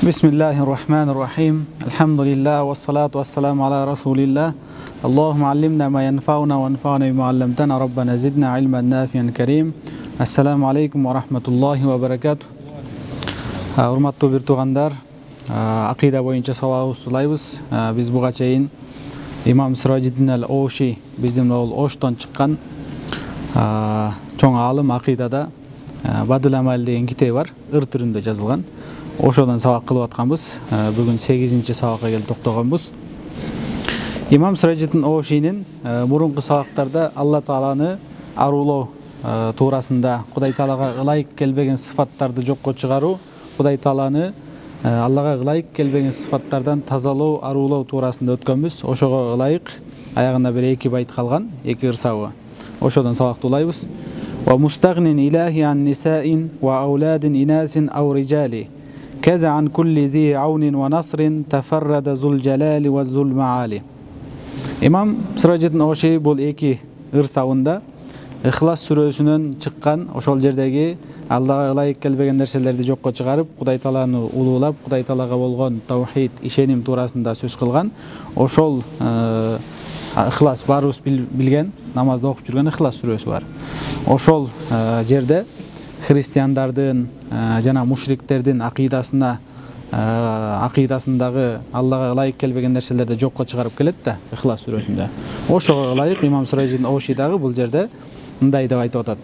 Bismillahirrahmanirrahim. Elhamdülillah ve salatu ve selamu ala Resulillah. Allahümme allimna ma yenfa'una ve enfa'na bima allamtana. Rabbana zidna ilmen nafiyan kerim. Assalamu alaikum ve rahmetullahi ve berekatuh. Hurmatlı bir tuğandar, akida boyunca sabahı tulayбыз. Biz buga çeyin İmam Sirajiddin el-Oshi bizim ol Osh'tan çıkan çoğun alım akidada Badul Amal деген kitabi var. Ыр түрүндө жазылган. Ошодон сабак кылып атканбыз. Бүгүн 8-ci сабакка келип токтогонбуз. İmam Sirajiddin Oshi'nin murunqu sabактарда Алла Тааланы арулоо туурасында, Кудай Таалага ылайык келбеген сыфаттарды жокко чыгаруу, Кудай Тааланы Аллага ылайык келбеген сыфаттардан тазалоо, арулоо туурасында өткөнбүз. Ошого ылайык аягында бир 2 байт калган, 2 ырсабы. Ошодон сабакты улайбыз. Wa mustagnin ilahi an nisa'in wa auladin inasin aw rijali kaza an kulli zi aunin wa nasrin tafarrada zul jalali wa zul maali. İmam Sirajiddin Oshi bul 2 ырсабында Ихлас сүрөсүнөн чыккан ошол жердеги Аллага ылайык келбеген нерселерди жокко чыгарып, Кудай Тааланы улуулап, Кудай Таалага болгон таухид, ишеним туурасында сөз кылган. Ошол Ихлас барыбыз билген, намазда окуп жүргөн Ихлас сүрөсү бар. Ошол жерде христиандардын жана мушриктердин акидасындагы Аллага ылайык келбеген нерселерди жокко чыгарып келет да Ихлас сүрөсүндө. Ошого ылайык имам Сираjiddin Oshi дагы бул жерде мындай деп айтып атат.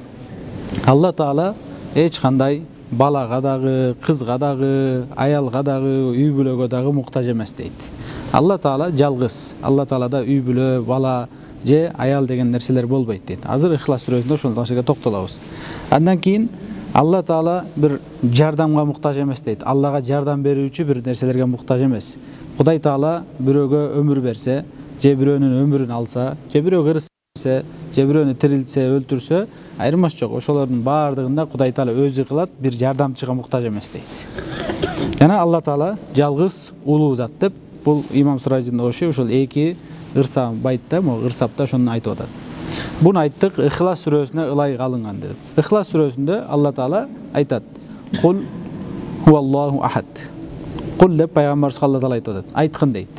Алла Таала эч кандай балага дагы, кызга дагы, аялга дагы, үй бүлөгө дагы муктаж эмес дейт. Алла Таала жалгыз. Алла Таалада үй бүлө, бала же аял деген нерселер болбойт дейт. Азыр Ихлас сүрөсүндө ошол нерсеге токтолобуз. Андан кийин Алла Таала бир жардамга муктаж эмес дейт. Аллага жардам берүүчү бир нерселерге муктаж эмес. Кудай Таала бирөөгө өмүр берсе, же бирөөнүн өмүрүн алса, же бирөөгө ырса, же бирөөнү тирилтсе, өлтүрсө, айырмасы жок. Ошолордун баардыгында Кудай Таала өзү кылат, бир жардамчыга муктаж эмес дейт. Жана Алла Таала жалгыз, улуу зат деп бул имам Sirajiddin Oshi ошол 2 ырса байтта, ырсапта ошону айтып атат. Буну айттык, Ихлас сүрөсүнө ылайык алынган деп. Ихлас сүрөсүндө Алла Таала айтат: "Кул хуаллаху ахад." Кул деп пайгамбарыбызга Алла Таала айтып атат. Айткын дейт.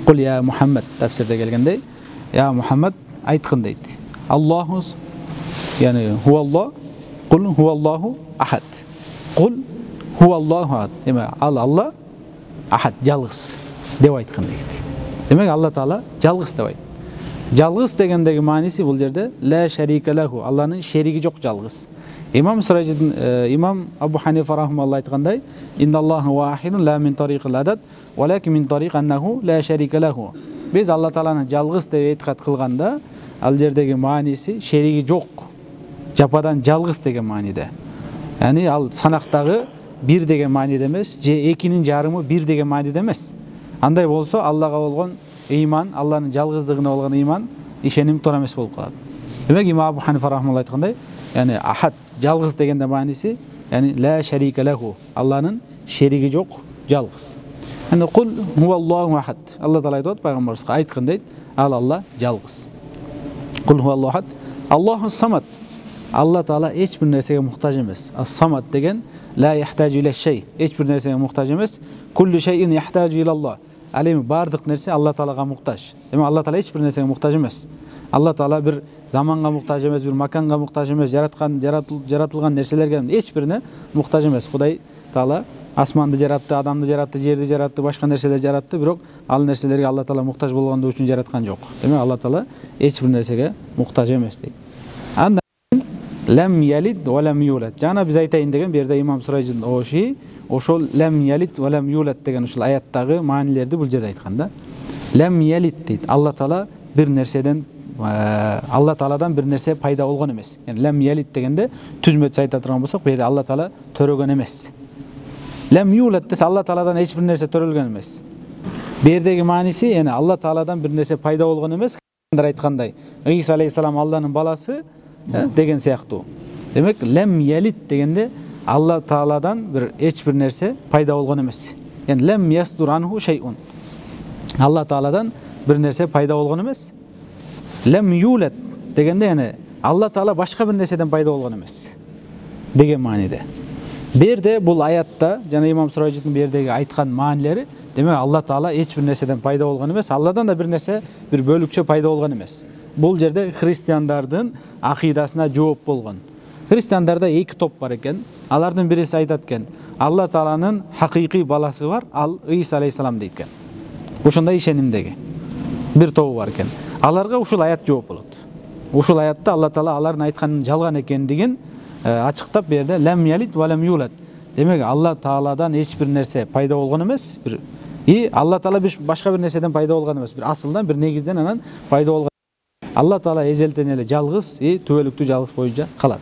Кул я Мухаммад тафсирде келгендей, я Мухаммад айткын дейт. Аллаху, яни хуаллах, кул хуаллаху ахад. Кул хуаллаху ахад. Эме Алла ахад, жалгыз деп айткын дейт. Демек Алла Таала жалгыз деп айтты. Жалгыз дегендеги мааниси бул жерде ла шарика лаху, Алланын шериги жок, жалгыз. Имам Абу Ханифа рахмаллаху айткандай: "Инналлаху вахидун ла мин тарикил адад, валакин мин тарик аннаху ла шарика лаху." Биз Алла Тааланы жалгыз деп этикад кылганда, ал жердеги мааниси шериги жок, жападан жалгыз деген мааниде. Яни ал санактагы бир деген мааниде эмес, же 2-нин жарымы бир деген мааниде эмес. Андай болсо Аллага болгон иман, Алланын жалгыздыгына болгон иман, ишеним туура эмес болуп калат. Демек имам Абу Ханифа рахмаллаху айткандай, яни ахад, жалгыз дегенде мааниси, яни ла шарика лаху, Алланын шериги жок, жалгыз. Аны кул хуаллаху ахад. Алла Таала айтат пайгамбарыбызга, айткын дейт, ал Алла жалгыз. Кул хуаллаху ахад. Аллаху самад. Алла Таала эч бир нерсеге муктаж эмес. Ас-самад деген ла яхтажу иля шей, эч бир нерсеге муктаж эмес. Куллу шейин яхтажу илаллах. Ал эми бардык нерсе Алла Таалага муктаж. Эми Алла Таала эч бир нерсеге муктаж эмес. Алла Таала бир заманга муктаж эмес, бир маканга муктаж эмес, жаратылган нерселерге эч бирине муктаж эмес. Кудай Таала асманды жаратты, адамды жаратты, жерди жаратты, башка нерселерди жаратты, бирок ал нерселерге Алла Таала муктаж болгондугу үчүн жараткан жок. Демек Алла Таала эч бир нерсеге муктаж эмес дейт. Андан лам ялид ва лам юлад. Жана биз айтайын деген берде имам Sirajiddin Oshi ошол лам ялид ва лам юлад деген ушул аяттагы маанилерди бул жерде айткан да. Лам ялид дейт. Алла Таала бир нерседен Алла Тааладан бир нерсе пайда болгон эмес. Яни лам ялид дегенде түзмөтсө айта турган болсок, бу жерде Алла Таала төрөгөн эмес. Лам юлад десе Алла Тааладан эч бир нерсе төрөлгөн эмес. Бу жердеги мааниси, яни Алла Тааладан бир нерсе пайда болгон эмес. Айткандай, Иса алейхиссалам Алланын баласы деген сыяктуу. Демек лам ялид дегенде Алла Тааладан бир эч бир нерсе пайда болгон эмес. Яни лам ясдур анху шейун. Алла Тааладан бир нерсе пайда болгон эмес. Лам юлад дегенде яни Алла Таала башка бир нерседен пайда болгон эмес деген мааниде. Берде бул аятта жана имам Сурайжидин бердеги айткан маанилери, демек Алла Таала эч бир нерседен пайда болгон эмес, Алладан да бир нерсе, бир бөлүкчө пайда болгон эмес. Бул жерде христиандардын акыйдасына жооп болгон. Христиандарда эки топ бар экен. Алардын бириси айтат экен, Алла Тааланын хакыйкый баласы бар, ал Иса алейхиссалам дейт экен. Ошондой ишенимдеги бир тобу бар экен. Аларга ушул аят жооп болот. Ушул аятта Алла Таала алардын айтканын жалган экендигин ачыктап берди. Лам ялид ва лам юлад. Демек Алла Тааладан эч бир нерсе пайда болгон эмес. Алла Таала башка бир нерседен пайда болгон эмес. Бир асылдан, бир негизден анан пайда болгон. Алла Таала эзелтен эле жалгыз, түбөлүктүү жалгыз боюнча калат.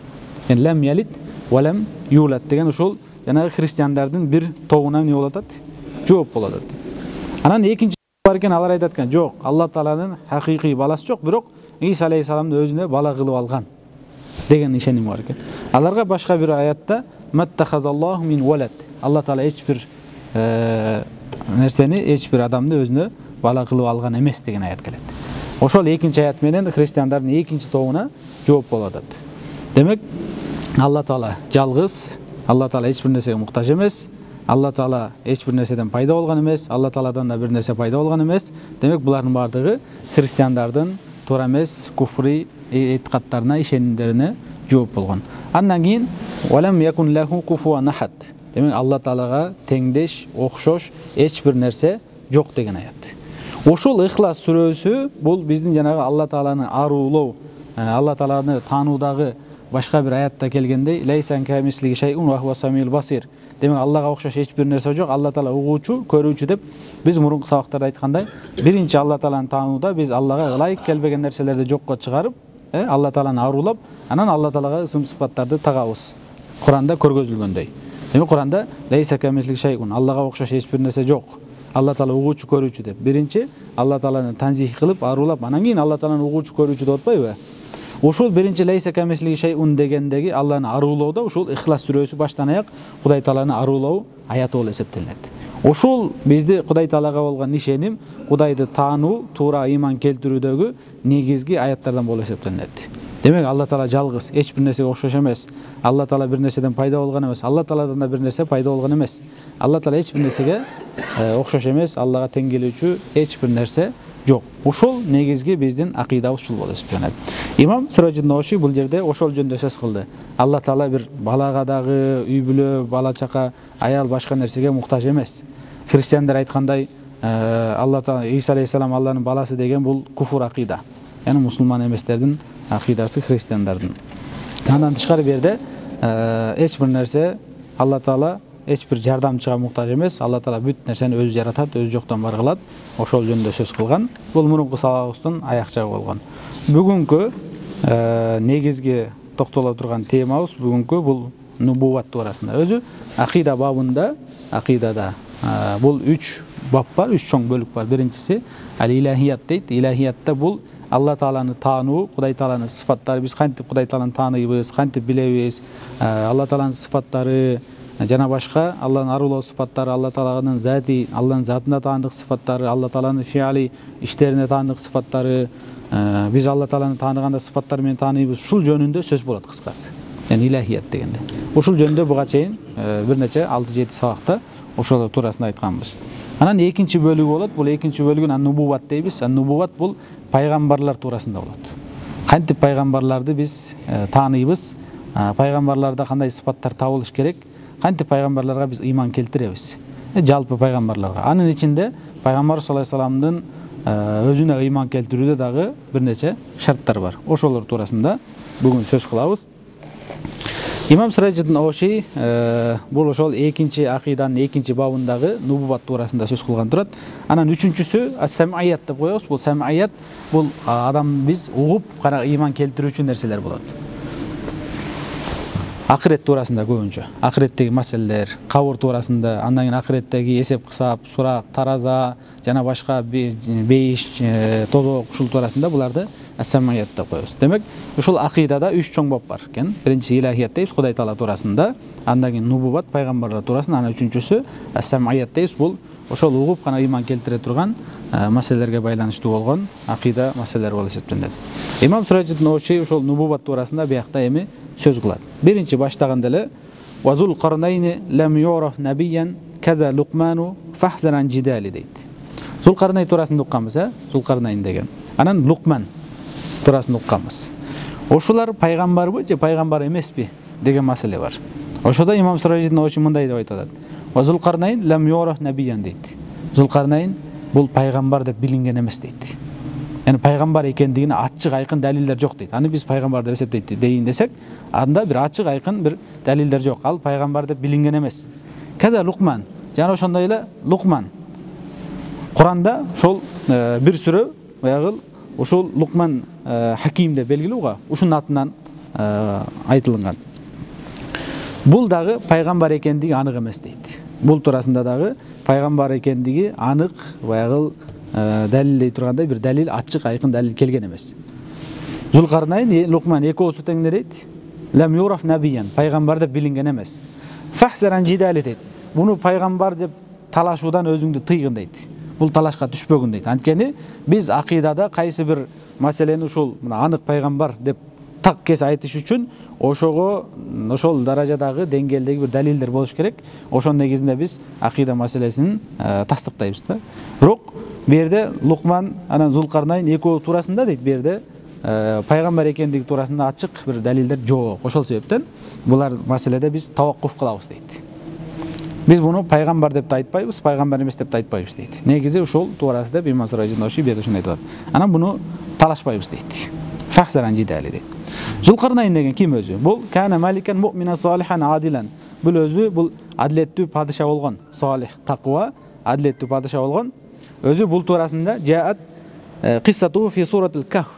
Лам ялид ва лам юлад деген ушул жанагы христиандардын бир тобуна эмне болот атат? Жооп болот атат. Анан экинчи бар экен, алар айтат экен, жок, Алла Тааланын хакыйкый баласы жок, бирок Иса алейхиссаламды өзүнө бала кылып алган деген ишеним бар экен. Аларга башка бир аятта маттахазаллаху мин валад. Алла Таала эч бир нерсени, эч бир адамды өзүнө бала кылып алган эмес деген аят келет. Ошол экинчи аят менен христиандардын экинчи тобуна жооп болот атат. Демек Алла Таала жалгыз, Алла Таала эч бир нерсеге муктаж эмес, Алла Таала эч бир нерседен пайда болгон эмес, Алла Тааладан да бир нерсе пайда болгон эмес. Демек булардын бардыгы христиандардын туура эмес куфри этикаттарына, ишенимдерине жооп болгон. Андан кийин валам якун лаху куфуан ахад. Демек Алла Таалага теңдеш, окшош эч бир нерсе жок деген аят. Ошол Ихлас сүрөсү бул биздин жанагы Алла Тааланы аруулоо, Алла Тааланы таануудагы башка бир аятта келгендей лейсан камислиги шайун ва хуа самил басир. Демек Аллага окшош эч бир нерсе жок, Алла Таала угуучу, көрүүчү деп биз мурунку сабактарда айткандай, биринчи Алла Тааланы таанууда биз Аллага ылайык келбеген нерселерди жокко чыгарып, Алла Тааланы аруулап, анан Алла Таалага ысым сыпаттарды тагабыз. Куранда көргөзүлгөндөй. Демек Куранда лейса камислиги шайун, Аллага окшош эч бир нерсе жок. Алла Таала угуучу, көрүүчү деп. Биринчи Алла Тааланы танзих кылып, аруулап, анан кийин Алла Тааланы угуучу, көрүүчү деп атпайбы? Ушул биринчи лейса камислиги шайун дегендеги Алланы аруулоодо ушул Ихлас сүрөсү баштан аяк Кудай Тааланы аруулоо аяты болуп эсептелет. Ушул бизди Кудай Таалага болгон ишеним, Кудайды таануу, туура ыйман келтирүүдөгү негизги аяттардан болуп эсептелет. Демек Алла Таала жалгыз, эч бир нерсеге окшош эмес. Алла Таала бир нерседен пайда болгон эмес. Алла Тааладан да бир нерсе пайда болгон эмес. Алла Таала эч бир нерсеге окшош эмес, Аллага тең келүүчү эч бир нерсе жок. Ушул негизги биздин акыйдабыз ушул болуп эсептелет. Имам Сурайжидин Оши бул жерде ошол жөнүндө сөз кылды. Алла Таала бир балага дагы, үй бүлө, бала чака, аял башка нерсеге муктаж эмес. Христиандар айткандай, Алла Таала Иса алейхиссалам Алланын баласы деген бул куфур акыйда. Яны мусулман эместердин акыйдасы, христиандардын. Андан тышкары берде эч бир нерсе Алла Таала эч бир жардамчыга муктаж эмес. Алла Таала бүт нерсени өзү жаратат, өзү жоктон бар кылат. Ошол жөнүндө сөз кылган. Бул мурунку сабагыбыздын аяк жагы болгон. Бүгүнкү негизги токтоло турган темабыз бүгүнкү бул нубуват туурасында. Өзү акыйда бабында, акыйдада бул 3 бап бар, 3 чоң бөлүк бар. Биринчиси ал-илахият дейт. Илахиятта бул Алла Тааланы таануу, Кудай Тааланын сыфаттары, биз кантип Кудай Тааланы тааныйбыз, кантип билебиз, Алла Тааланын сыфаттары, жана башка Алланын аруулоо сыфаттары, Алла Тааланын зати, Алланын затына таандык сыфаттары, Алла Тааланын фиали иштерине таандык сыфаттары, биз Алла Тааланы тааныганда сыфаттар менен тааныйбыз. Ушул жөнүндө сөз болот кыскасы. Яны илахият дегенде. Ушул жөнүндө буга чейин бир нече 6-7 сабакта ошол туурасында айтканбыз. Анан экинчи бөлүгү болот. Бул экинчи бөлүгүн ан-нубуват дейбиз. Ан-нубуват бул пайгамбарлар туурасында болот. Кантип пайгамбарларды биз тааныйбыз? Пайгамбарларда кандай сыпаттар табылыш керек? Кантип пайгамбарларга биз ыйман келтиребиз? Жалпы пайгамбарларга. Анын ичинде пайгамбар саллаллаху алейхи вассаламдын өзүнө ыйман келтирүүдө дагы бир нече шарттар бар. Ошолор туурасында бүгүн сөз кылабыз. Имам Сурайжидин Оши бул ошол экинчи акыйданын экинчи бабындагы нубуват туурасында сөз кылган турат. Анан үчүнчүсү ас-сам'ият деп коебуз. Бул сам'ият бул адам биз угуп гана ыйман келтирүүчү нерселер болот. Акырет туурасында көбүнчө. Акыреттеги маселелер, кабыр туурасында, андан кийин акыреттеги эсеп кысап, сурак, тараза жана башка бейиш, тозок ушул туурасында буларды ас-сам'ият деп коебуз. Демек, ушул акыйдада 3 чоң бап бар экен. Биринчи илахият дейбиз, Кудай Таала туурасында, андан кийин нубуват, пайгамбарлар туурасында, анан үчүнчүсү ас-сам'ият дейбиз. Бул ошол угуп гана ыйман келтире турган маселелерге байланыштуу болгон акыйда маселелер болуп эсептелет. Имам Сурайжидин Оши ошол нубуват туурасында биякта эми сөз кылат. Биринчи баштаганда эле Ve Zulkarneyni lem yu'raf nabiyyan kaza Luqmanu fahzaran jidali deydi. Zulkarneyn turasında uqqanmiz, Zulkarneyn degen. Anan Luqman turasında uqqanmiz. Oşular paygambar mı, je paygambar emespi degen masale var. Oşoda İmam Sirajidin oşu mınday dep aytadi. Ve Zulkarneyn lem yu'raf nabiyyan deydi. Zulkarneyn bul paygambar dep bilingen emes deydi. Yani paygambar ekendigine açık aykın daliller yok deydi. Hani biz paygambar dep esepteydi deyin desek, anda bir açık aykın bir daliller yok. Al paygambar dep bilingen emes. Kaza Luqman, jana oşonday ele Luqman. Kur'anda şol bir sürü bayagıl uşul Luqman Hakim de belgili uga, uşun atından aytılıngan. Bul dagı paygambar ekendigi anık emes deydi. Bul turasında dagı paygambar ekendigi anık bayagıl dalilley turganda bir dalil açık aykın dalil kelgen emes. Zulkarneyn Luqman ekosu tengde deydi. Lem yuraf nabiyyan, paygambar dep bilingen emes. Fahzaran jidali deydi. Bunu paygambar dep talaşudan özüңdü tыйgın deydi. Bul talaşka düşpөгүn deydi. Antkeni biz akidada kayсы bir maselени ушул anık paygambar dep tak kes aytыш үчүn ошол даражадагы деңгээлдеги bir далилдер болуш керек. Ошонун негизинде biz акида маселесин тастыктайбыз да. Бирок бу жерде Luqman анан Zulkarneyn экөө турасында дейт, бу жерде пайгамбар экендиги турасында ачык бир далилдер жок. Ошол себептен булар маселеде биз таваккуф кылабыз дейт. Biz bunu paygambar dep aytпайбыз, paygambar эмес деп aytпайбыз deydi. Negizi uşul tuarasida bir Masrajin oşi bir şunday aytadi. Ana bunu talaşпайбыз deydi. Fahzaran jidali deydi. Zulkarneyn degen kim özü? Bul kana malikan mu'mina salihan adilan. Bul özü bul adlettүү padişah bolgon, salih, takwa, adlettүү padişah bolgon. Özü bul tuarasında jaat qissatu fi suratul Kahf.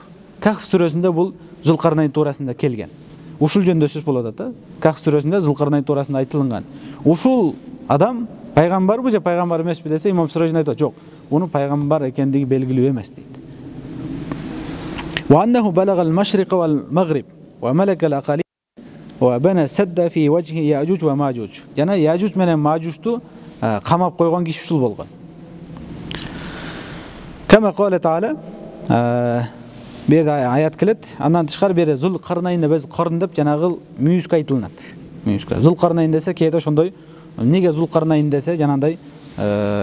Kahf surasında bul Zulkarneyn tuarasında kelgen. Uşul jöndө söz bolot da. Kahf surasında Zulkarneyn tuarasında aytılıngan. Uşul adam paygambar mı, je paygambar emes mi dese İmam Sirajin aytadi, "Jok, bunu paygambar ekendigi belgilүү emes" deydi. Wa annahu balagha al-mashriq wal-maghrib wa malaka al-aqalim wa bana sadda fi wajhi Ya'juj wa Ma'juj. Jana Ya'juj menen Ma'jujtu kamap koygon kişi uşul bolgon. Kama qala Taala bir ayat kelet, andan tышкары бери Zulkarneynde biz Qarn dep janagı müyüsk aytılınat. Müyüsk. Zulkarneyn dese keyde ошондой nege Zulkarneyn dese janандай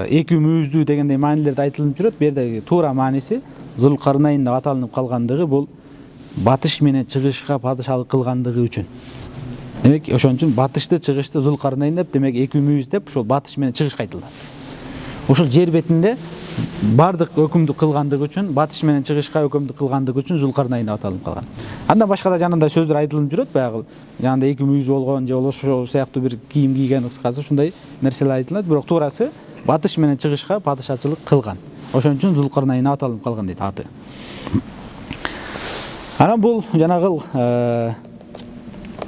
эки мүйүздүү дегендей маанилерде айтылып жүрөт. Бу жердеги туура мааниси Zulkarneyn деп аталынып калгандыгы бул батыш менен чыгышка падышалык кылгандыгы үчүн. Демек ошон үчүн батышты чыгышты Zulkarneyn деп, демек эки мүйүз деп ошол батыш менен чыгышка айтылат. Ошол жер бетинде бардык өкүмдү кылгандыгы үчүн, батыш менен чыгышка өкүмдү кылгандыгы үчүн Zulkarneyn деп аталып калган. Андан башка да жанында сөздөр айтылып жүрөт, баягы жанында эки мүйүз болгон же ошол сыяктуу бир кийим кийген, кыскасы ушундай нерселер айтылат, бирок туурасы батыш менен чыгышка падышачылык кылган. Ошон үчүн Zulkarneyn деп аталып калган дейт аты. Анан бул жанагы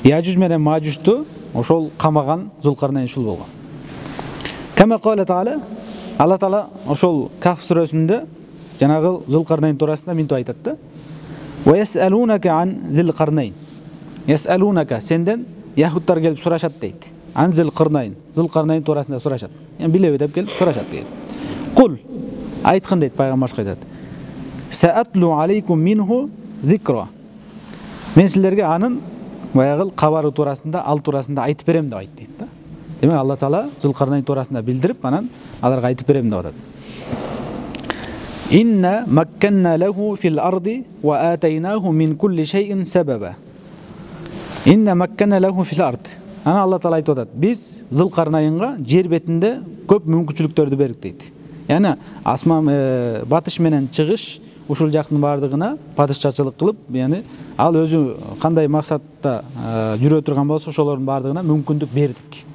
Ya'juj менен Ma'juшту ошол камаган Zulkarneyn ушул болгон. Кама кала Таала, Алла Таала ошол Kahf сүрөсүндө жанагы Zulkarneyn туурасында минтип айтат да. Wa yas'alunaka an Zulkarneyn. Yas'alunaka senden яһуттар келип сурашат дейт. An Zulkarneyn. Zulkarneyn туурасында сурашат. Yani билеби деп келип сурашат дейт. Кул айткын дейт, пайгамбар айтат. Sa'atlu alaykum minhu zikra. Мен силерге анын баягы кабары туурасында, ал туурасында айтып берем деп айт дейт да. Демек Алла Таала Zulkarneyn туурасында билдирип, анан аларга айтып берем деп атат. Inna makkanna lahu fil ardi wa ataynaahu min kulli shay'in sababa. Inna makkanna lahu fil ardi. Ana Alла Таала айтып атат. Biz Zulkarneynга жер бетинде көп мүмкүнчүлүктөрдү бердик дейт. Yani asman batış menен чыгыш ушул жактын бардыгына падышачылык кылып, yani ал өзү кандай максатта жүрө турган болсо ошолордун бардыгына мүмкүндүк бердик.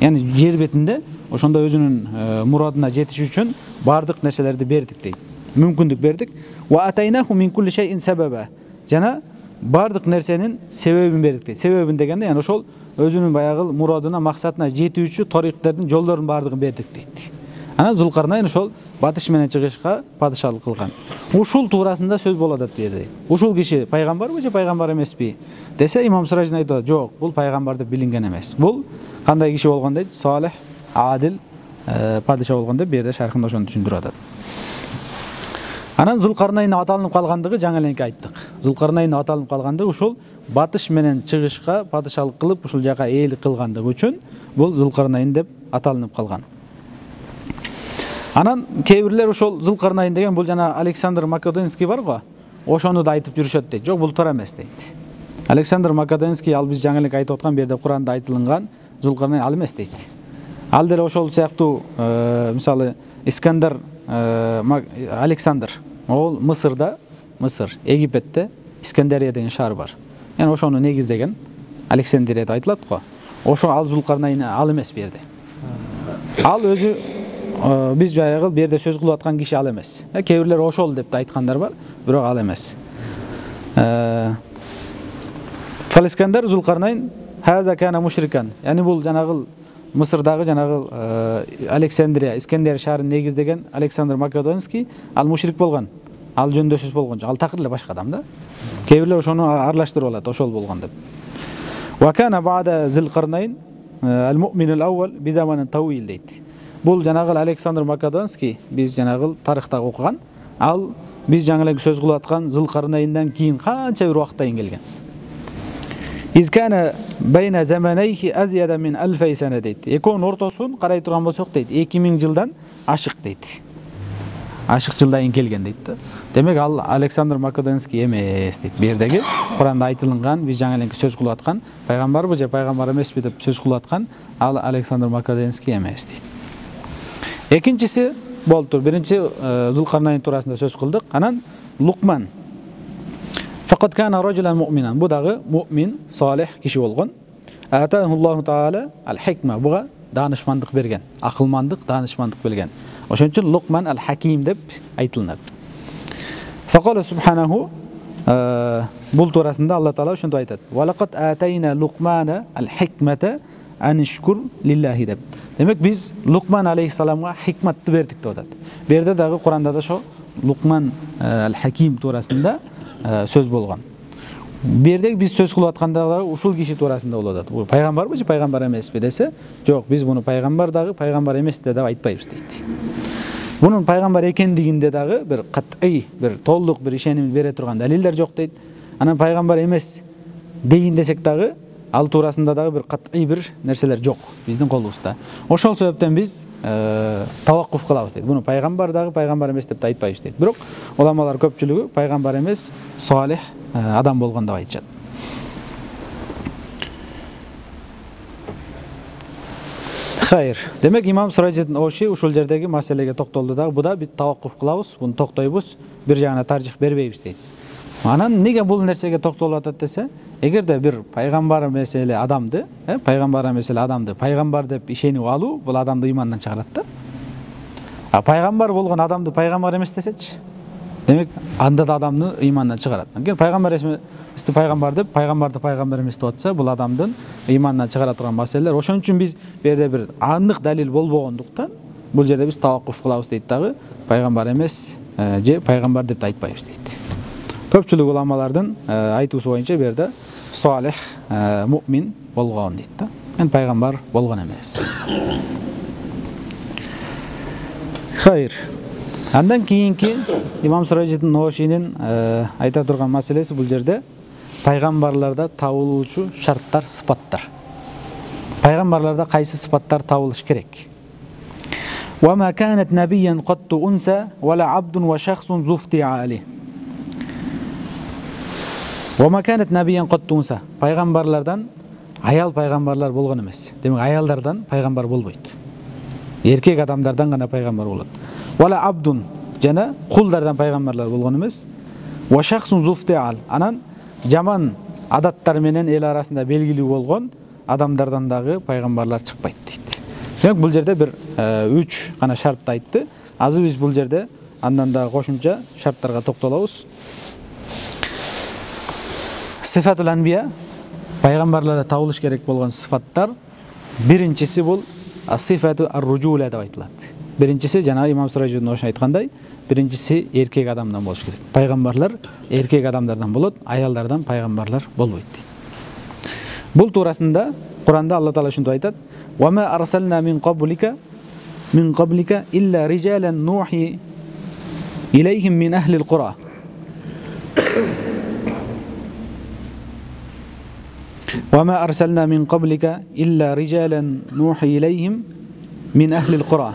Yani жер бетинде ошондо өзүнүн мурадына жетиш үчүн бардык нерселерди бердик дейт. Мүмкүндүк бердик. Wa ataynahu min kulli shay'in sababa. Жана бардык нерсенин себебин бердик дейт. Себебин дегенде, yani ошол өзүнүн баягы мурадына, максатына жетүүчү тариктердин, жолдордун бардыгын бердик дейт. Ana Zulkarneyn ошол батыш менен чыгышка падышалык кылган. Ушул туурасында сөз болот дейт. Ушул киши пайгамбарбы же пайгамбар эмеспи десе, Имам Сирajин айтат, жок, бул пайгамбар деп билинген эмес. Бул кандай киши болгон дейт? Салих, адил падыша болгон деп бу жерде шархында ошону түшүндүрүп атат. Анан Зулкарнайн аталынып калгандыгы жаңа эленке айттык. Зулкарнайн аталынып калгандыгы ушул батыш менен чыгышка падышалык кылып ушул жака ээлик кылгандыгы үчүн бул Зулкарнайн деп аталынып калган. Анан кээ бирлер ошол Зулкарнайн деген бул жана Александр Македонский бар го, ошону да айтып жүрүшөт дейт. Жок, бул туура эмес дейт. Александр Македонский ал биз жаңа эле айтып аткан берде Куранда айтылган Зулкарнайн ал эмес дейт. Ал деле ошол сыяктуу мисалы Искандар Александр, ол Мысырда, Мысыр, Египетте Искандария деген шаар бар. Yani ошону негиздеген Александрия деп айтылат го. Ошо ал Зулкарнайн ал эмес берде. Ал өзү биз жайгыл берде сөз кылып аткан киши ал эмес. Кээ бирлер ошол деп да айткандар бар, бирок ал эмес. Фалискандар Зулкарнайн хаза кана мушрикан. Yani бул жанагыл Мısırдагы жанагыл Александрия, Искандария шаарын негиздеген Александр Македонский ал мушрик болгон. Ал жөндө сөз болгон жок. Ал такыр эле башка адам да. Кээ бирлер ошону аралаштырып алат, ошол болгон деп. Ва кана ба'да Зулкарнайн al-mu'min al-awwal bi zamanin tawil дейт. Бул жанагыл Александр Македонский биз жанагыл тарыхта окуган. Ал биз жаңы эле сөз кылып аткан Зулкарнайндан кийин канча бир убакыттан келген. İz kana bayna zamanayhi azyada min 1000 sene deydi. Ekon ortosun qaray turgan bolsok deydi. 2000 жылдан ашык deydi. Ашык жылдан келген deydi. Демек ал Александр Македонский эмес deydi. Бердеги Куранда айтылган, биз жаңа эле сөз кылып аткан пайгамбарбы же пайгамбар эмеспи деп сөз кылып аткан ал Александр Македонский эмес deydi. Экинчиси болду. Биринчи Зулкарнайн туурасында сөз кылдык. Анан Лукман Fakat kana rajulan mu'minan. Bu dağı mu'min, salih kişi olgun. Atahullahu Teala al-hikma. Buga danışmanlık bergen. Akılmandık, danışmanlık bergen. Oşun için Luqman al-Hakim deb aytılınat. Faqala subhanahu bul turasında Allah Teala şunu aytadi. Wa laqad atayna Luqmana al-hikmata an ishkur lillahi deb. Demek biz Luqman aleyhissalamga hikmatni berdik deb atadi. Berde dağı Kur'anda da şu Luqman al-Hakim turasında söz bolgan. Бердек биз сөз кылып атканда ушул киши туурасында болот атат. Бул пайгамбарбы же пайгамбар эмеспи десе, жок, биз муну пайгамбар дагы, пайгамбар эмес деп айтпайбыз дейт. Бунун пайгамбар экендигинде дагы бир кат'ий, бир толук бир ишеним бере турган далилдер жок дейт. Анан пайгамбар эмес дейин десек дагы, ал туурасында дагы бир кат'ий бир нерселер жок биздин колубузда. Ошол себептен биз таваккуф кылабыз дейт. Буну пайгамбар дагы, пайгамбар эмес деп айтпайбыз дейт. Бирок уламалар көпчүлүгү пайгамбар эмес, салих адам болгон деп айтышат. Хайр. Демек имам Сураджидин Оши ушул жердеги маселеге токтолду дагы. Буда бит таваккуф кылабыз, буну токтойбуз, бир жагына таржих бербейбиз дейт. Анан неге бул нерсеге токтолуп атат десе, эгерде бир пайгамбар меселе адамды, пайгамбар меселе адамды пайгамбар деп ишенип алуу бул адамды ыймандан чыгарат да. А пайгамбар болгон адамды пайгамбар эмес десечи, демек анда да адамды ыймандан чыгарат. Эгер пайгамбар эмести пайгамбар деп, пайгамбарды пайгамбар эмес деп атса, бул адамдын ыймандан чыгара турган маселелер. Ошон үчүн биз берде бир андык далил болбогондуктан бул жерде биз таваккуф кылабыз дейт дагы, пайгамбар эмес же пайгамбар деп айтпайбыз дейт. Көпчүлүк уламалардын айтуусу боюнча берде салих, му'мин болгон дейт да. Эми пайгамбар болгон эмес. Хайр. Андан кийинки имам Сураджидин Ошинин айта турган маселеси бул жерде пайгамбарларда табылуучу шарттар, сыпаттар. Пайгамбарларда кайсы сыпаттар табылыш керек? Wa ma kanat nabiyyan qattu unsa wala 'abdun wa shakhsun zufti'a alayh. Wa ma kanat nabiyyan qattu unsa. Пайгамбарлардан аял пайгамбарлар болгон эмес. Демек аялдардан пайгамбар болбойт. Эркек адамдардан гана пайгамбар болот. Wala 'abdun жана кулдардан пайгамбарлар болгон эмес. Wa shakhsun zufti'a. Анан жаман адаттар менен эл арасында белгилүү болгон адамдардан дагы пайгамбарлар чыкпайт дейт. Демек бул жерде бир 3 гана шартты айтты. Азыр биз бул жерде андан да кошумча шарттарга токтолобуз. Сифатул анбия, пайгамбарларда табылыш керек болгон сифаттар. Биринчиси бул сифату ар-руджула деп айтылат. Биринчиси жана имам Сураджидин Оши айткандай, биринчиси эркек адамдан болуш керек. Пайгамбарлар эркек адамдардан болот, аялдардан пайгамбарлар болбойт дейт. Бул туурасында Куранда Алла Таала ушундай айтат: "Ва ма арсална мин qablika illa rijalan nuhi илейхим мин ахлил кура. وما أرسلنا من قبلك إلا رجالا نوحي إليهم من أهل القرى.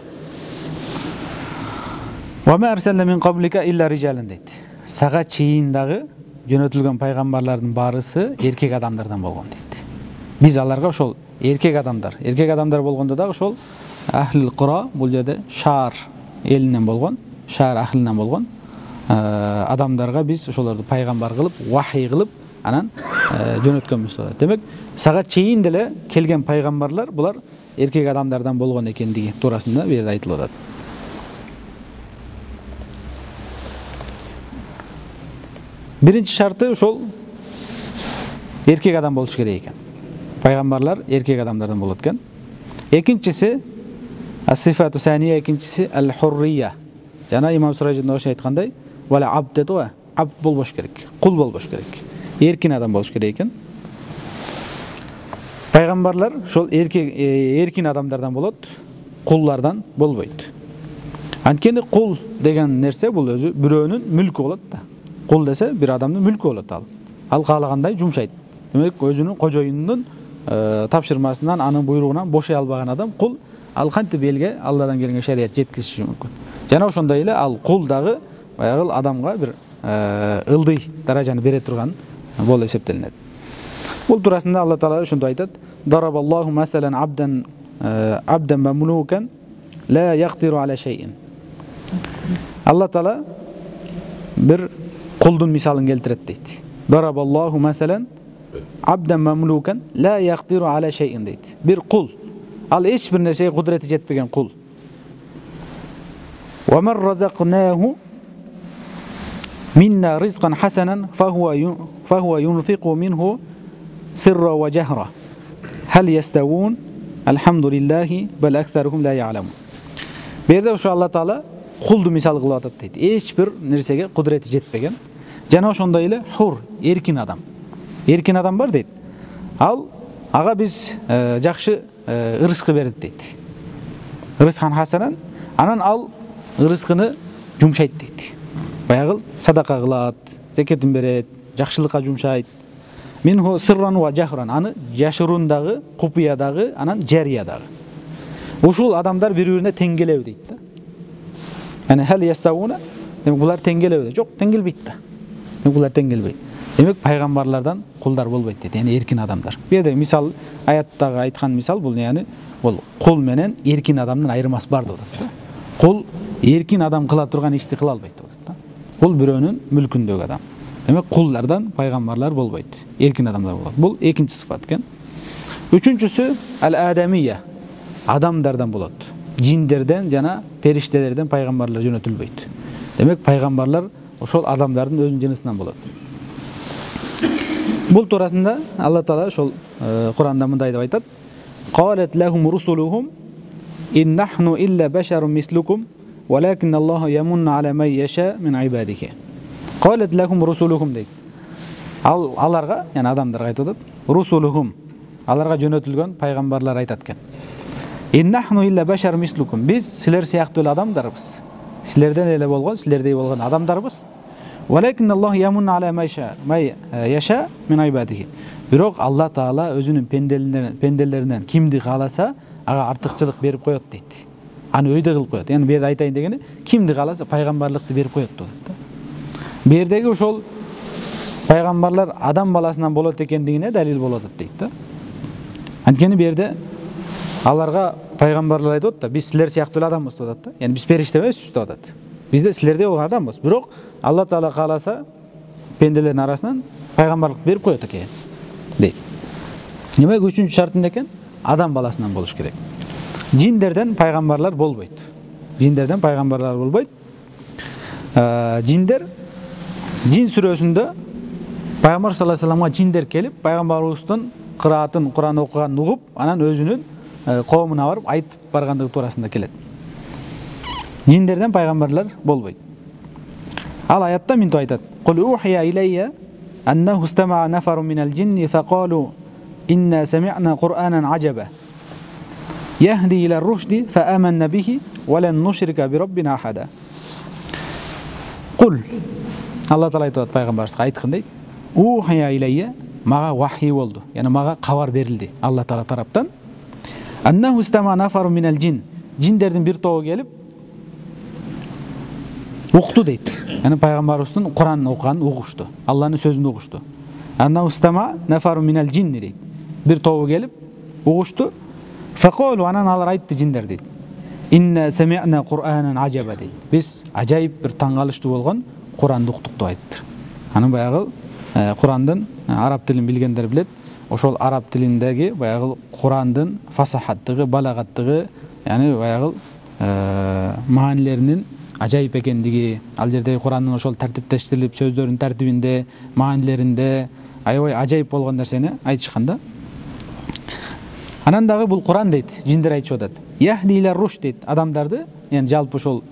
وما أرسلنا من قبلك إلا رجالا deydi. Sağa чейиндагы жөнөтүлгөн пайгамбарлардын барысы эркек адамдардан болгон дейт. Биз аларга ошол эркек адамдар болгондо дагы ошол Ахлил Кура, бул жерде шаар элинен болгон, шаар ахлинен болгон адамдарга биз ошолорду пайгамбар кылып, вахий кылып, анан жөнөткөнбүз болот. Демек, сага чейин деле келген пайгамбарлар булар эркек адамдардан болгон экендиги туурасында бу жерде айтылып атат. Биринчи шарты ошол эркек адам болуш керек экен. Пайгамбарлар эркек адамдардан болот экен. Экинчиси as-sifatu saniya, экинчиси al-hurriya. Жана имам Сурайжидин ошо айткандай, вала абд деди го, абд болбош керек, кул болбош керек. Эркин адам болуш керек экен. Пайгамбарлар ошол эркин адамдардан болот, куллардан болбойт. Анткени кул деген нерсе бул өзү бирөөнүн мүлкү болот да. Кул десе бир адамдын мүлкү болот ал. Ал каалагандай жумшайт. Демек өзүнүн кожоюнунун тапшырмасынан, анын буйругунан бошой албаган адам кул. Ал кантип элге Алладан келген шарият жеткизиши мүмкүн. Жана ошондой эле ал кул дагы баягы адамга бир ылдый даражаны бере турган болуп эсептелинет. Бул туурасында Алла Таала ошондой айтат: "Дарабаллаху масалан абдан мамлукан ла яqdiru ala shay'in." Алла Таала бир кулдун мисалын келтирет дейт. Дарабаллаху масалан абдан мамлукан ла яqdiru ala shay'in дейт. Бир кул, ал эч бир нерсеге кудурети жетпеген кул. Wa man razaqnahu minna rizqan hasanan fahuwa yunfiqu minhu sirra wa jahra. Hal yastawun? Alhamdulillahi bal aktharuhum la ya'lamun. Bu yerде ошо Алла Таала кулду мисал кылып атат дейт. Эч бир нерсеге кудурети жетпеген. Жана ошондой эле хур, эркин адам. Эркин адам бар дейт. Ал ага биз жакшы ырыскы берет дейт. Рызкан хасанан, анан ал ырыскыны жумшайт дейт. Баягы садака кылат, закетін берет, жакшылыкка жумшайт. Минху сирран ва жахран, аны жашырундагы, купуядагы, анан жариядагы. Ушул адамдар бири-бирине тең келеби дейт да. Yani hal yastavuna, demek bular tengelebedi. Çok tengelbeydi da. Demek bular tengelbeydi. Demek paygambarlardan kullar bolbeydi dedi. Yani erkin adamlar. Bir yerde misal ayattagı aytkan misal bul yani bul kul menen erkin adamdan ayırması bar dedi. Kul erkin adam kıla turgan işti kıla albaydı dedi. Kul biröөнүн mülkündögi adam. Demek kullardan paygambarlar bolbeydi. Erkin adamlar bolot. Bul ikinci sıfat eken. Üçüncüsü el-adamiyye. Adamlardan bolot. Cinlerden jana periştelerden paygambarlar jönötülbeydi. Demek paygambarlar ошол адамдардын өзүнүн жынысынан болот. Бул туурасында Алла Таала ошол Куранда мындай деп айтат: "Qalat lahum rusuluhum in nahnu illa basharun mislukum walakin Allahu yamunnu ala man yasha min ibadihi." Qalat lahum rusuluhum deyт. Аларга, яны адамдарга айтып атат. Rusuluhum, аларга жөнөтүлгөн пайгамбарлар айтат экен. In nahnu illa basharun mislukum. Biz силер сыяктуу адамдарбыз. Sizlerden ele bolgon, sizlerdey bolgon adamdarbыз. Walakin Allah yamunnu ala may yasha min ibadihi. Бирок Алла Таала өзүнүн пенделеринен кимди кааласа, ага артыкчылык берип коет дейт. Аны өйдө кылып коет. Yani бу жерде айтайын дегени, кимди кааласа пайгамбарлыкты берип коет дейт. Бу жердеги ошол пайгамбарлар адам баласынан болот экендигине далил болот дейт да. Анткени бу жерде аларга пайгамбарлар айтып да, биз силер сыяктуу адамбыз деп атат да. Yani биз периште эмеспиз деп атат. Биз де силердей болгон адамбыз. Бирок Алла Таала кааласа пенделердин арасынан пайгамбарлык берип коет экен дейт. Демек үчүнчү шарт эмне экен? Адам баласынан болуш керек. Жиндерден пайгамбарлар болбойт. Жиндерден пайгамбарлар болбойт. Жиндер Жин сүрөсүндө пайгамбар саллаллаху алейхи вассаламга жиндер келип, пайгамбарыбыздын кыраатын, Куран окуганын угуп, анан өзүнүн коомуна барып айтып баргандыгы туурасында келет. Жиндерден пайгамбарлар болбойт. Ал аятта мынтип айтат: "Кул ухия илейя аннаху стамаа нафарун минал джинни фaqalu инна сами'на Qur'anan ajaba yahdi ila ar-rushdi fa amanna bihi wa lan nushrika bi rabbina ahada." Кул. Алла Таала айтып атат пайгамбарыбызга, айткын дейт. Ухия илейе, мага вахи болду. Яны мага кабар берилди Алла Таала тараптан. Аннаху истама нафару минал джин. Джиндердин бир тобу келип укту дейт. Яны пайгамбарыбыздын Куранын окуганын угушту. Алланын сөзүн угушту. Аннаху истама нафару минал джин дейт. Бир тобу келип угушту. Факолу, анан алар айтты джиндер дейт. Инна сами'на Кур'анан ажаба дейт. Биз ажайып бир таң калыштуу болгон Куранды уктук деп айтты. Анын баягы Курандын араб тилин билгендер билет. Ошол араб тилиндеги баягы Курандын фасахаттыгы, балагаттыгы, яны баягы маанилеринин ажайып экендиги, ал жердеги Курандын ошол тартиптештирилип, сөздөрдүн тартибинде, маанилеринде аябай ажайып болгон нерсени айтышканда. Анан дагы бул Куран дейт, жиндер айтышып атат. Яхди ила руш дейт, адамдарды, яны жалпы ошол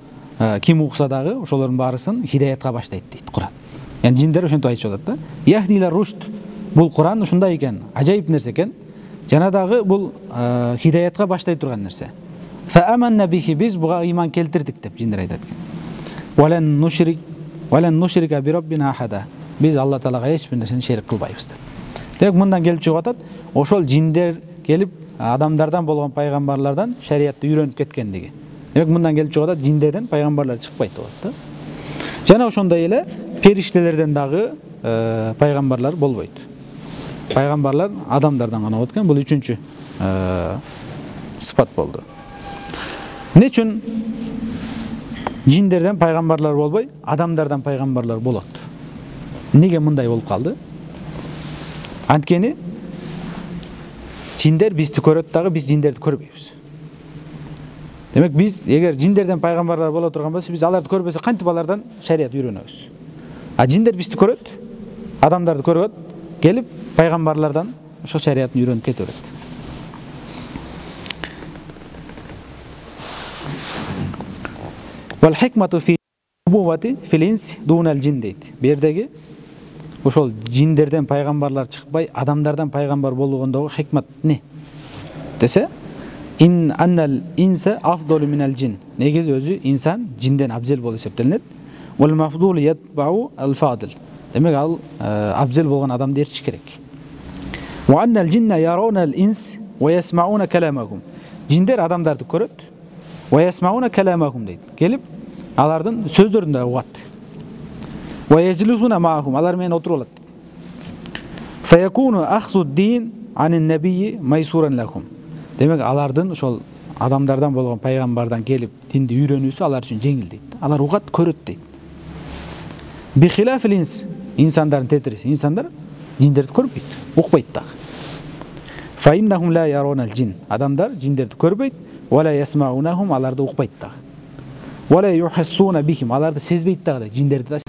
ким укса дагы ошолордун баарысын хидаятка баштайт дейт Куран. Яны жиндер ошентип айтышып атат да. Яхди ила руш, бул Куран ушундай экен, ажайып нерсе экен. Жана дагы бул хидаятка баштай турган нерсе. Фа аманна бихи, биз буга ыйман келтирдик деп жиндер айтат экен. Валан нушрика би раббина ахада. Биз Алла Таалага эч бир нерсени шерик кылбайбыз деп. Демек мындан келип чыгып атат, ошол жиндер келип адамдардан болгон пайгамбарлардан шариятты үйрөнүп кеткендиги. Демек мындан келип чыгып атат, жиндерден пайгамбарлар чыкпайт деп атат. Жана ошондой эле периштелерден дагы пайгамбарлар болбойт. Пайгамбарлар адамдардан гана болот экен. Бул үчүнчү сыпат болду. Эмне үчүн жиндерден пайгамбарлар болбой, адамдардан пайгамбарлар болот? Неге мындай болуп калды? Анткени жиндер бизди көрөт дагы, биз жиндерди көрбөйбүз. Демек биз эгер жиндерден пайгамбарлар боло турган болсо, биз аларды көрбөсөк кантип алардан шарият үйрөнөбүз? А жиндер бизди көрөт, адамдарды көрөт, келип пайгамбарлардан ошол шариятты үйрөнүп кете берет. Вал хикмату фи нубуввати фил инс дунал джин дейт. Бердеги ошол жиндерден пайгамбарлар чыкпай, адамдардан пайгамбар болгондогу хикмат не? Десе, ин аннал инса афдалу минал джин. Негизи өзү инсан жинден абзел болуп эсептелинет. Вал мафдул ятбау ал фадил. Демек ал абзел болгон адамды эрчиш керек. Ва аннал джинна ярауна ал инс ва ясмауна каламахум. Жиндер адамдарды көрөт, ва ясмауна каламахум дейт. Келип алардын сөздөрүн да угат. Ва яжлисуна маахум, алар менен отуруп алат. Фа якуну ахзу дин анин набийи майсуран лахум. Демек алардын ошол адамдардан болгон пайгамбардан келип динди үйрөнүүсү алар үчүн жеңил дейт. Алар угат, көрөт дейт. Би хилафил инс, инсандардын тетириси, инсандар жиндерди көрбөйт, укпайт дагы. Фа иннахум ла яронал джин, адамдар жиндерди көрбөйт, ва ла ясмаунахум, аларды укпайт дагы. Ва ла юхассуна бихим, аларды сезбейт дагы жиндерди.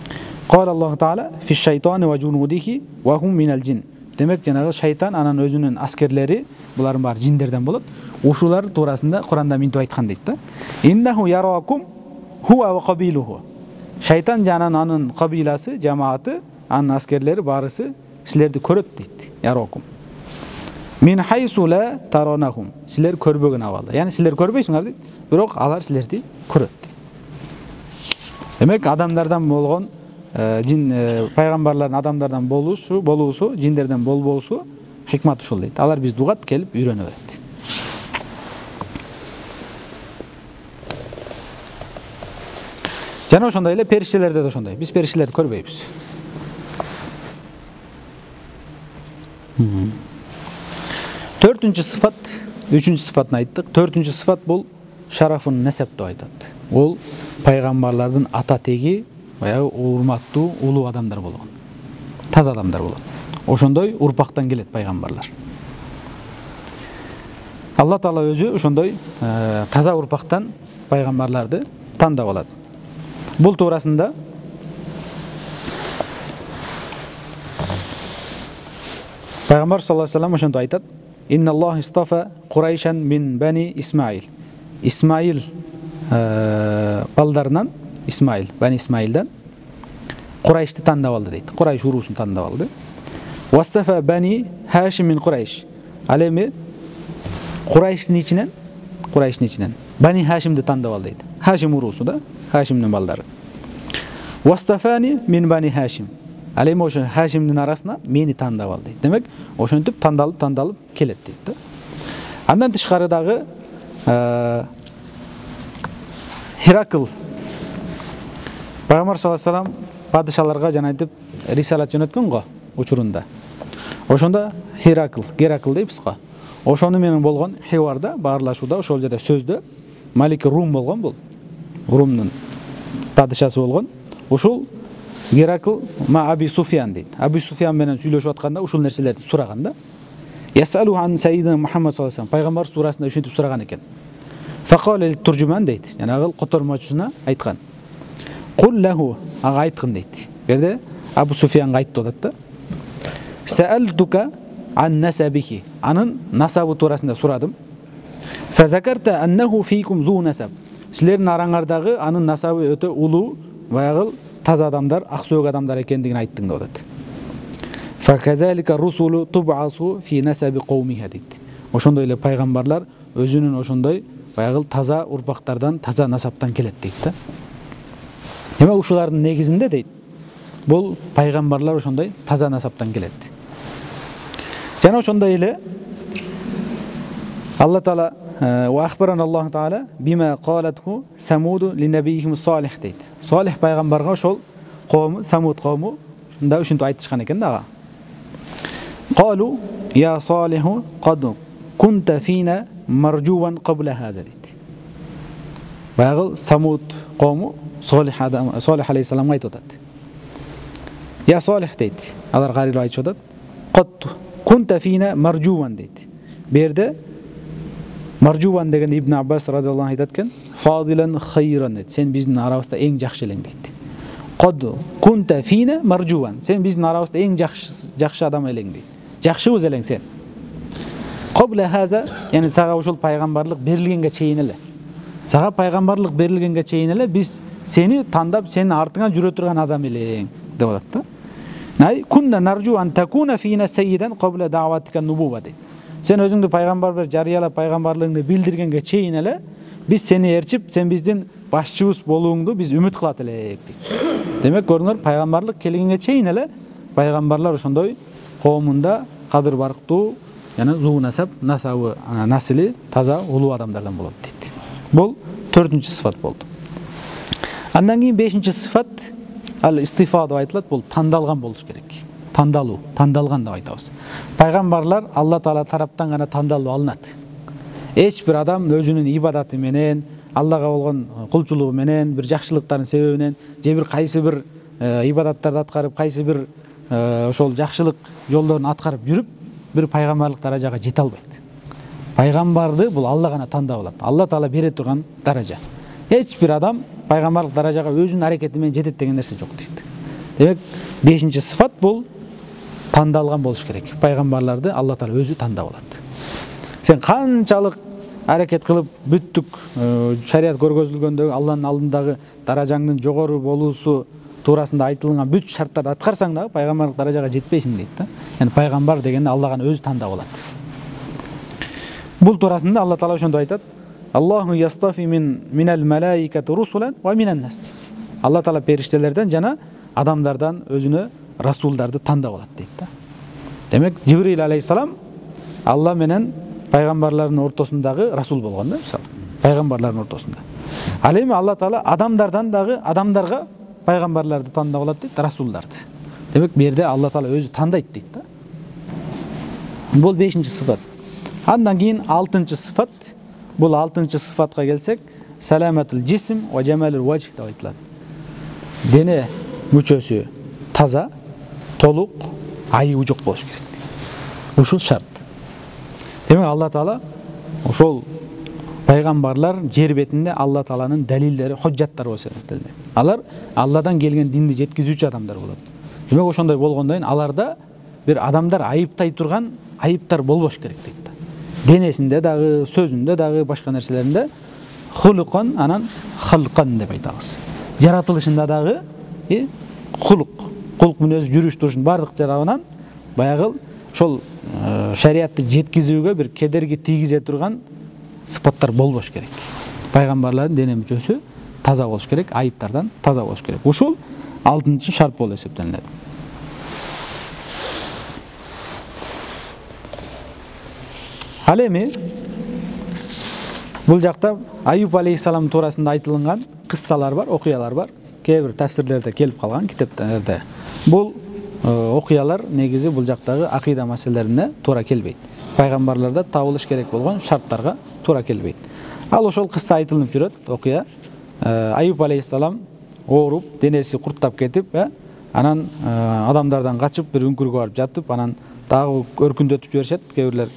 Кала Аллаху Таала фи шайтани ва жунудихи ва хум минал джин. Демек жанагы шайтан анан өзүнүн аскерлери, булардын баары жиндерден болот. Ушулар туурасында Куранда минтип айткан дейт да. Иннаху яракум хуа ва кабилуху. Шайтан жанан анын кабиласы, жамааты, анын аскерлери баарысы силерди көрөт дейт. Яракум. Мин хайсу ла таронахум. Силер көрбөгөн абалда. Яны силер көрбөйсүңөр дейт, бирок алар силерди көрөт. Демек адамдардан болгон жин пайгамбарлардын адамдардан болуусу, жиндерден болбоосу хикмат ушул дейт. Алар бизди угат, келип үйрөнө берет. Жана ошондой эле периштелерде да ошондой. Биз периштелерди көрбөйбүз. Төртүнчү сыфат, үчүнчү сыфатын айттык. Төртүнчү сыфат бул шарафун насаб деп айтат. Ол пайгамбарлардын ата теги, баягы урматтуу, улуу адамдар болгон. Таза адамдар болгон. Ошондой урпактан келет пайгамбарлар. Алла Таала өзү ошондой таза урпактан пайгамбарларды тандап алат. Бул туурасында Пайгамбар саллаллаху алейхи ва саллям ошондой айтат: "Инна Аллах истафа Курайшан мин бани Исмаил." Исмаил балдарынан, Исмаил, бани Исмаилдан Курайшты тандап алды дейт. Курайш уруусун тандап алды. "Вастафа бани Хашим мин Курайш." Ал эми Курайштын ичинен бани Хашимди тандап алды дейт. Хашим уруусу да, Хашимдин балдары. Вастафани мин бани Хашим. Ал эми ошо Хашимдин арасына мени тандап ал дейт. Демек, ошентип тандалып келет дейт да. Андан тышкары дагы Херакл Пайгамбар саллаллаху алейхи вассалам падышаларга жана айтып рисалат жөнөткөн го учурунда. Ошондо Геракл дейбиз го. Ошону менен болгон хеварда, баарлашууда, ошол жерде сөздө Малик Рум болгон бул. Румдун падышасы болгон. Ушул Геракл ма Аби Суфиян дейт. Аби Суфиян менен сүйлөшүп атканда ушул нерселерди сураганда, Ясалу ан Сайидина Мухаммад саллаллаху алейхи вассалам, пайгамбар сурасында ушинтип сураган экен. Фақал ил туржуман дейт. Жанагы котормочусуна айткан. Кул лаху, ага айткын дейт. Берде Абу Суфиянга айтты атат да. Саалтука ан насабихи. Анын насабы туурасында сурадым. Фазакарта аннаху фикум зу насаб. Силердин араңардагы анын насабы өтө улуу, баягы таза адамдар, ак сөөк адамдар экендигин айттың деп атат. Факазалика русулу тубасу фи насаби каумиха дейт. Ошондой эле пайгамбарлар өзүнүн ошондой баягы таза урпактардан, таза насаптан келет дейт да. Демек ушулардын негизинде дейт, бул пайгамбарлар ошондой таза насаптан келет. Жана ошондой эле Алла Таала ва ахбарана Аллаху Таала бима қалатху самуду линабийихим салих дейт. Салих пайгамбарга ошол коому, Самуд коому ушунда ушинтип айтышкан экен да ага. Қалу я салиху қад кунта фина маржуван қабла хаза дейт. Баягы Самуд коому Салих алейхиссаламга айтып атат. Я Салих дейт. Алар карыйлап айтып атат. Қад кунта фина маржуван дейт. Берде маржуван деген Ибн Аббас радиаллаху анху айтат экен. Фадилан хайран дейт. Сен биздин арабызда эң жакшы элең дейт. Қад кунта фина маржуван. Сен биздин арабызда эң жакшы адам элең дейт. Жакшыбыз элең сен. Қабла хаза, яни сага ушул пайгамбарлык берилгенге чейин эле. Сага пайгамбарлык берилгенге чейин эле биз сени тандап, сенин артыңан жүрө турган адам элең деп атат да. Най кунна наржу ан такуна фина сайидан қабла даъватика нубува дейт. Сен өзүңдү пайгамбар бер жарыялап пайгамбарлыгыңды билдиргенге чейин эле биз сени ээрчип, сен биздин башчыбыз болууңду биз үмүт кылат элек дейт. Демек көрүңөр, пайгамбарлык келгенге чейин эле пайгамбарлар ошондой коомунда кадыр барктуу, яна зуу насабы насили таза улуу адамдардан болот дейт. Бул 4-чү сыфат болду. Андан кийин 5-чи сыфат ал истифа деп айтылат, бул тандалган болуш керек. Тандалуу, тандалган деп айтабыз. Пайгамбарлар Алла Таала тараптан гана тандалып алынат. Эч бир адам өзүнүн ибадаты менен, Аллага болгон кулчулугу менен, бир жакшылыктардын себебинен, же бир кайсы бир ибадаттарды аткарып, кайсы бир ошол жакшылык жолдорун аткарып жүрүп, бир пайгамбарлык даражага жете албайт. Пайгамбарды бул Алла гана тандап алат. Алла Таала бере турган даража. Эч бир адам пайгамбарлык даражага өзүнүн аракети менен жетет деген нерсе жок дейт. Демек, 5-чи сыфат бул тандалган болуш керек. Пайгамбарларды Алла Таала өзү тандап алат. Сен канчалык аракет кылып бүттүк шарият көргөзүлгөндөгү Алланын алдындагы даражаңдын жогору болуусу туурасында айтылган бүт шарттарды аткарсаң дагы пайгамбарлык даражага жетпейсиң дейт да. Яни пайгамбар дегенди Алла гана өзү тандап алат. Бул туурасында Алла Таала ошондо айтат: Аллаху ястафи минал малаикати русулан ва минан нас. Алла Таала периштелерден жана адамдардан өзүнө расулдарды тандап алат дейт да. Демек, Жибрил алейхиссалам Алла менен пайгамбарлардын ортосундагы расул болгон да, мисалы. Пайгамбарлардын ортосунда. Ал эми Алла Таала адамдардан дагы адамдарга пайгамбарларды тандап алат дейт, расулдарды. Демек, бу жерде Алла Таала өзү тандайт дейт да. Бул 5-чи сыфат. Андан кийин 6-чы сыфат. Бул 6-чы сыфатка келсек, саламатул жисм ва жамалул вajh деп айтылат. Дене мүчөсү таза, толук, айыбы жок болуш керек. Ушул шарт. Демек, Алла Таала ошол пайгамбарлар жер бетинде Алла Тааланын далилдери, хожжаттары болуп саналат. Алар Алладан келген динди жеткизүүчү адамдар болот. Демек, ошондой болгондон аларда бир адамдар айыптай турган айыптар болбош керек дейт. Денесинде дагы, сөзүндө дагы, башка нерселеринде хулукан, анан халкан деп айтабыз. Жаратылышында дагы кулук мүнөз, жүрүш турушун бардык жарабынан баягы ошол шариятты жеткизүүгө бир кедерги тийгизе турган сыпаттар болбош керек. Пайгамбарлардын дене мүчөсү таза болуш керек, айыптардан таза болуш керек. Ушул 6-чы шарт болуп эсептелет. Ал эми бул жакта Аюп алейхиссалам туурасында айтылган кыссалар бар, окуялар бар. Кээ бир тафсирлерде келип калган китептерде. Бул окуялар негизи бул жактагы акыйда маселелерине туура келбейт. Пайгамбарларда табылыш керек болгон шарттарга туура келбейт. Ал ошол кысса айтылып жүрөт, окуя. Аюп алейхиссалам ооруп, денеси курттап кетип, анан адамдардан качып бир үңкүргө барып жатып, анан дагы өркүндөтүп жиберишет. Кээ бирлер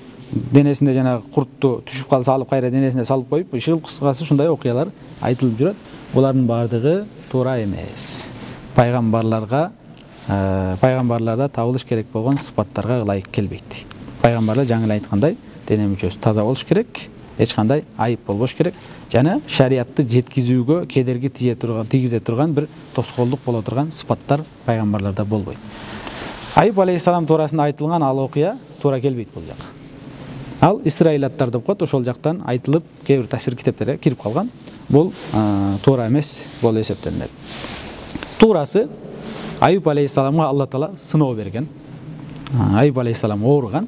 денесинде жана куртту түшүп калса алып кайра денесине салып коюп, ишил кыскасы ушундай окуялар айтылып жүрөт. Булардын бардыгы туура эмес. Пайгамбарларда табылыш керек болгон сыпаттарга ылайык келбейт. Пайгамбарлар жаңы эле айткандай, дене мүчөсү таза болуш керек, эч кандай айып болбош керек жана шариятты жеткизүүгө кедерги тийгизе турган бир тоскоолдук боло турган сыпаттар пайгамбарларда болбойт. Аюп алейхиссалам туурасында айтылган ал окуя туура келбейт бул жак. Ал Исраилаттар деп коет, ошол жактан айтылып, кээ бир тафсир китептерге кирип калган. Бул туура эмес болуп эсептелет. Туурасы Аюп алейхиссаламга Алла Таала сыноо берген. Аюп алейхиссалам ооруган.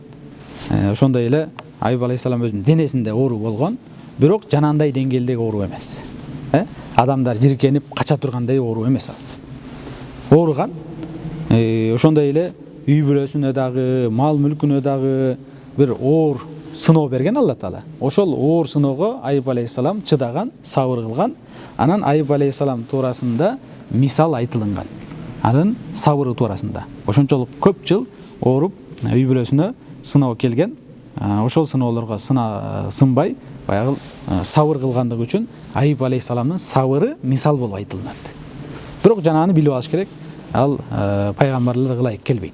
Ошондой эле Аюп алейхиссалам өзүнүн денесинде оору болгон, бирок жанандай деңгээлдеги оору эмес. Адамдар жиркенип кача тургандай оору эмес ал. Ооруган. Ошондой эле үй бүлөсүнө дагы, мал мүлкүнө дагы бир оор сыноо берген Алла Таала. Ошол оор сыноого Аюп алейхиссалам чыдаган, сабыр кылган. Анан Аюп алейхиссалам туурасында мисал айтылган. Анын сабыры туурасында. Ошончолук көп жыл ооруп, үй бүлөсүнө сыноо келген. Ошол сыноолорго сынбай, баягы сабыр кылгандыгы үчүн Аюп алейхиссаламдын сабыры мисал болуп айтылат. Бирок жанагыны билип алыш керек. Ал пайгамбарларга ылайык келбейт.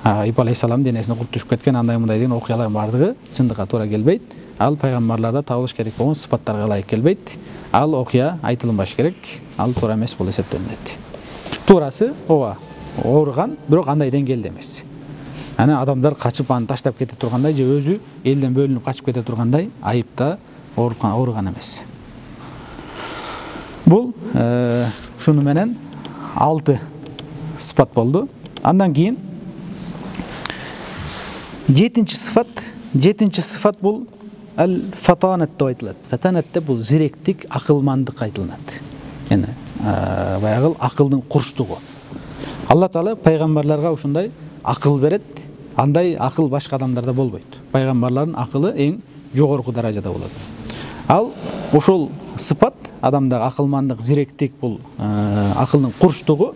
Аюп алейхиссалам денесине курт түшүп кеткен, андай мындай деген окуялардын бардыгы чындыкка туура келбейт. Ал пайгамбарларда табылыш керек болгон сыпаттарга ылайык келбейт. Ал окуя айтылынбаш керек. Ал туура эмес болуп эсептелет. Туурасы ооба, ооруган, бирок андай деңгээлде эмес. Аны адамдар качып аны таштап кете тургандай же өзү элден бөлүнүп качып кете тургандай айыпта ооруган эмес. Бул ушуну менен 6 сыпат болду. Андан кийин 7-чы сыфат бул ал-фатанат деп айтылат. Фатанатта бул зиректик, акылмандык айтылат. Эне баягы акылдын курчтугу. Алла Таала пайгамбарларга ушундай акыл берет. Андай акыл башка адамдарда болбойт. Пайгамбарлардын акылы эң жогорку даражада болот. Ал ошол сыпат адамдагы акылмандык, зиректик бул акылдын курчтугу.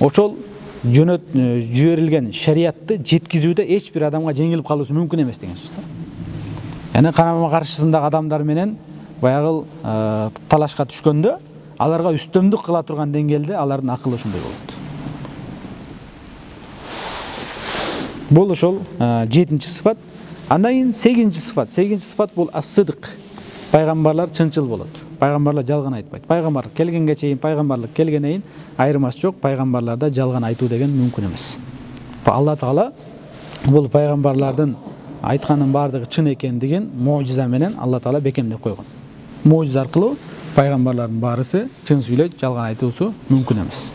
Ошол жиберилген шариятты жеткизүүдө эч бир адамга жеңилип калуусу мүмкүн эмес деген сөз. Яны карама каршысындагы адамдар менен баягы талашка түшкөндө аларга үстөмдүк кыла турган деңгээлде алардын акылы ушундай болот. Бул ошол 7-чы сыфат. Андан кийин 8-чы сыфат. 8-чы сыфат бул ас-сыдык. Пайгамбарлар чынчыл болот. Пайгамбарлар жалган айтпайт. Пайгамбар келгенге чейин, пайгамбарлык келгенден кийин айырмасы жок. Пайгамбарларда жалган айтуу деген мүмкүн эмес. Алла Таала бул пайгамбарлардын айтканын бардыгы чын экендигин муъжиза менен Алла Таала бекемдеп койгон. Муъжиза аркылуу пайгамбарлардын баарысы чын сүйлөйт, жалган айтуусу мүмкүн эмес.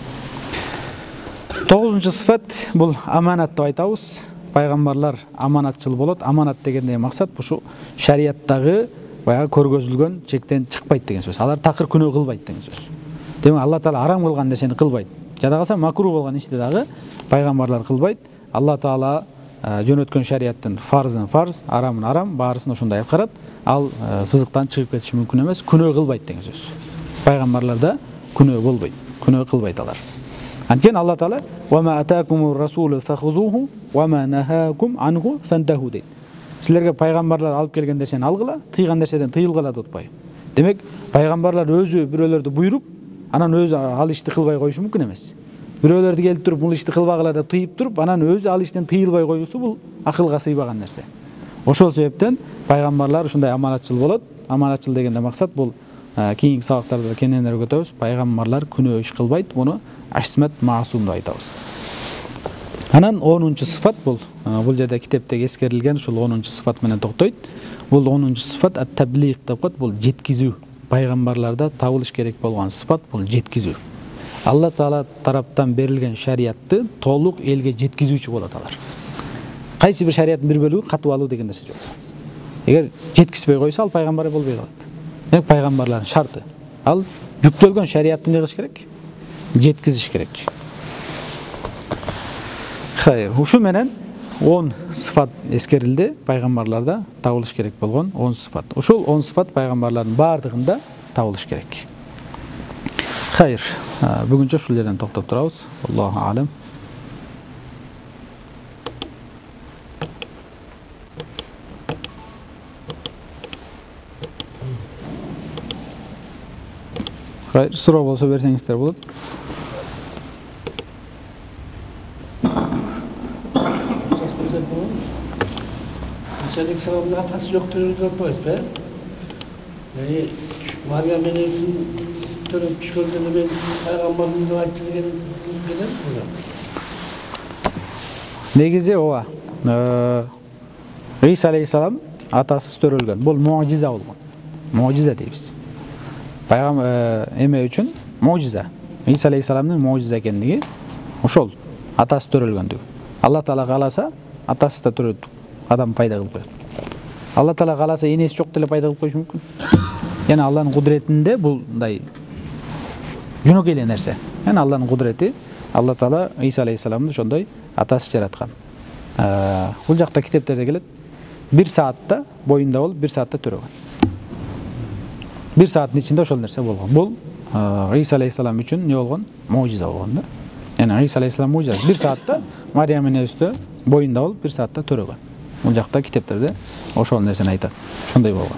9-чы сыфат бул аманат деп айтабыз. Пайгамбарлар аманатчыл болот. Аманат дегенде максат ушу шариаттагы баягы көргөзүлгөн чектен чыкпайт деген сөз. Алар такыр күнөө кылбайт деген сөз. Демек Алла Таала арам кылган нерсени кылбайт. Жада калса макруh болгон ишти дагы пайгамбарлар кылбайт. Алла Таала жөнөткөн шариаттын фарзын фарз, арамын арам, баарысын ошондой аткарат. Ал сызыктан чыгып кетиши мүмкүн эмес, күнөө кылбайт деген сөз. Пайгамбарларда күнөө болбойт, күнөө кылбайт алар. Анткени Алла Таала "Ва ма атакумур расулу фахузуху ва ма нахакум анху фантаху" дейт. Силерге пайгамбарлар алып келген нерсени алгыла, тыйган нерседен тыйылгыла деп атпайбы? Демек, пайгамбарлар өзү бирөөлөрдү буйруп, анан өзү ал ишти кылбай коюшу мүмкүн эмес. Бирөөлөрдү келип туруп, бул ишти кылбагыла деп тыйып туруп, анан өзү ал иштен тыйылбай коюусу бул акылга сыйбаган нерсе. Ошол себептен пайгамбарлар ушундай аманатчыл болот. Аманатчыл дегенде максат бул кийинки сабактарда кененирээк өтөбүз. Пайгамбарлар күнөө иш кылбайт, муну асмат маасум деп айтабыз. Анан 10-чы сыфат бул жерде китептеги эскерилген ушул 10-чы сыфат менен токтойт. Бул 10-чы сыфат ат-таблигh деп коет, бул жеткизүү. Пайгамбарларда табылыш керек болгон сыфат бул жеткизүү. Алла Таала тараптан берилген шариятты толук элге жеткизүүчү болот алар. Кайсы бир шарияттын бир бөлүгү катып алуу деген нерсе жок. Эгер жеткизбей койсо ал пайгамбар болбой калат. Демек пайгамбарлардын шарты. Ал жүктөлгөн шариятты эмне кылыш керек? Жеткизиш керек. Хайыр. Ушу менен 10 сыфат эскерилди, пайгамбарларда табылыш керек болгон 10 сыфат. Ушул 10 сыфат пайгамбарлардын бардыгында табылыш керек. Хайыр. Бүгүнчө ушул жерден токтоп турабыз. Аллаху алем. Hayır, суроо болсо берсеңиздер болот. Mesela selamın hatası yoktur görmez be. Yani Meryem Eneviz'in törüp çıkırdığını ben Peygamber'in rivayetini gelir mi? Негизи ооба. Иса алейхиссалам атасыз төрөлгөн. Бул муажиза болгон. Муажиза дейбиз. Пайгамбар эме үчүн муажиза. Иса алейхиссаламдын муажиза экендиги ошол атасы төрөлгөндүгү. Алла Таала кааласа атасы да төрөт. Адам пайда кылып коет. Алла Таала кааласа энеси жок деле пайда кылып коюшу мүмкүн. Яна Алланын кудуретинде булдай жөнөкөй эле нерсе. Яна Алланын кудурети, Алла Таала Иса алейхиссаламды ошондой атасы жараткан. Бул жакта китептерде келет. 1 саатта боюнда болуп, 1 саатта төрөгөн. 1 сааттын ичинде ошол нерсе болгон. Бул Иса алейхиссалам үчүн эмне болгон? Муажиза болгон да. Яна Иса алейхиссалам муажиза. 1 саатта Мариям энебизде боюнда болуп, 1 саатта төрөгөн. Бул жакта китептерде ошол нерсени айтат. Ошондой болгон.